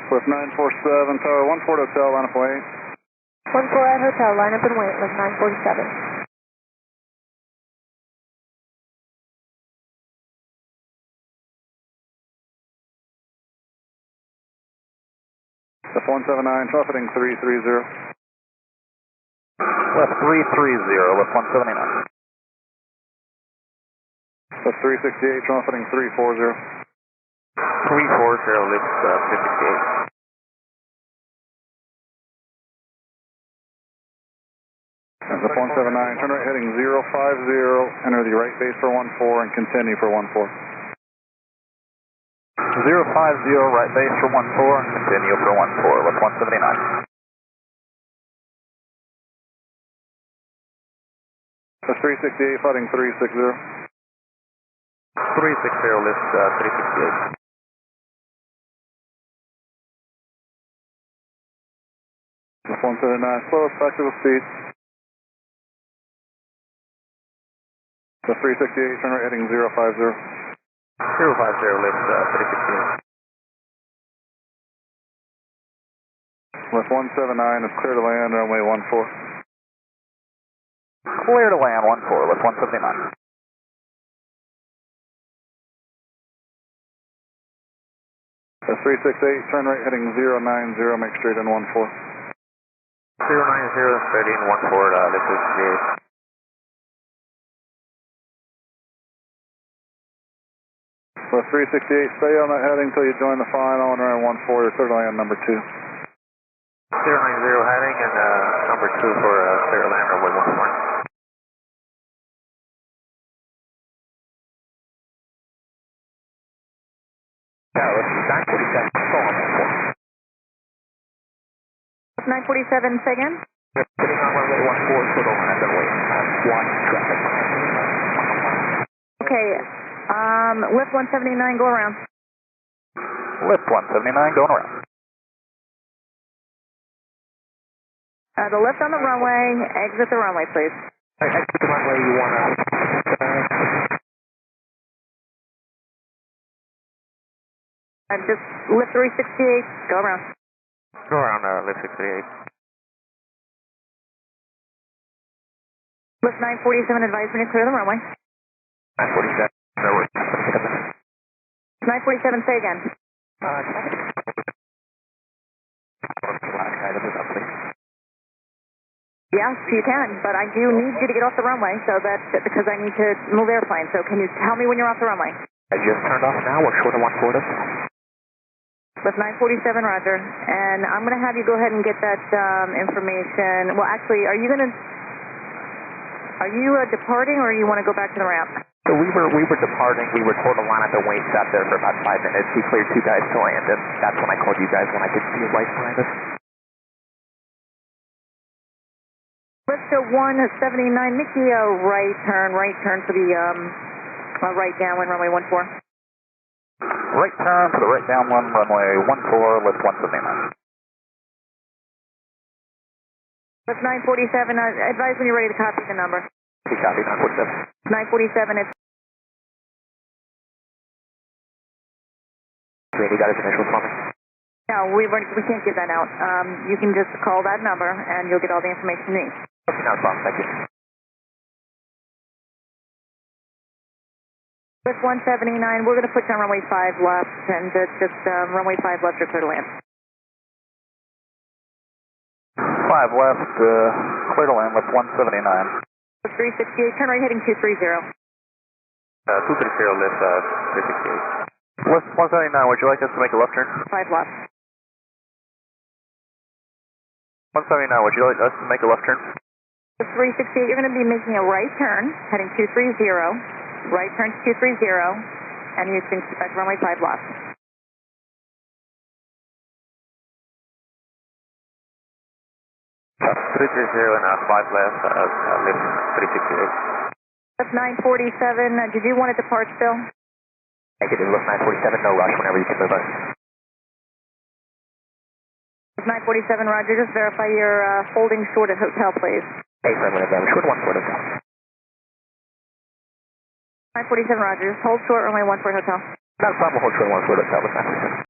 With 947, tower 14 hotel, line up and wait. 14 at hotel, line up and wait with 947. With 179, traffic heading 330. Left 330, left 179. With 368, traffic heading 340. 340, lift 368. With 179, turn right heading 050, enter the right base for 14 and continue for 14. 050, right base for 14 and continue for 14, left 179. With 368, flighting 360. 360, lift 368. With 179, slow, effective speed. The 368, turn right heading 050. 050, lift 368. With 179, it's clear to land, runway 14. Clear to land 14, lift 179. The 368, turn right heading 090, make straight in 14. 090, straight in 14, lift 368. With 368, stay on that heading until you join the final and run 14, you're clear to land number 2. 090 heading and number 2 for clear to land runway 14. Yeah, let's 947, go on 947, say again? Sitting on runway 14, clear to land runway 1 traffic. Okay, lift 179, go around. Lift 179, going around. The lift on the runway, exit the runway, please. Exit the runway, you want to... Just lift 368, go around. Go around, lift 638. Lift 947, advise when you clear the runway. 947, no worries. 947, say again. Yes, you can, but I do need you to get off the runway because I need to move airplanes. So can you tell me when you're off the runway? I just turned off now. We're short of 140. With 947, roger. And I'm going to have you go ahead and get that information. Well, actually, are you departing or you want to go back to the ramp? So we were departing. We were told to line up and wait. Sat there for about 5 minutes. We cleared 2 guys to land, and that's when I called you guys when I didn't see a light behind us. Lift to 179, Mickey, right turn for the right downwind runway 14. Right turn for the right downwind runway 14, lift 179. Lift 947, advise when you're ready to copy the number. Copy, 947. 947, it's... Randy got his initials for me? No, we can't give that out. You can just call that number and you'll get all the information you need. Okay, not a problem, thank you. Lift 179, we're going to put you on runway 5 left and just runway 5 left, you're clear to land. 5 left, clear to land, lift 179. 368, turn right heading 230. 230, lift 368. Lift 179, would you like us to make a left turn? 5 left. 179, would you like us to make a left turn? 368, you're going to be making a right turn, heading 230. Right turn to 230, and you can expect runway 5 left. Three 330 and 5 left, lift 368. Lift 947, did you want to depart still? Negative, lift 947, no rush whenever you can move us. Lift 947, roger, just verify you're holding short at hotel, please. Hey, friendly, I'm short 140 hotel. 947, roger, just hold short, runway 14 hotel. Not a problem, hold short 140 hotel with 947.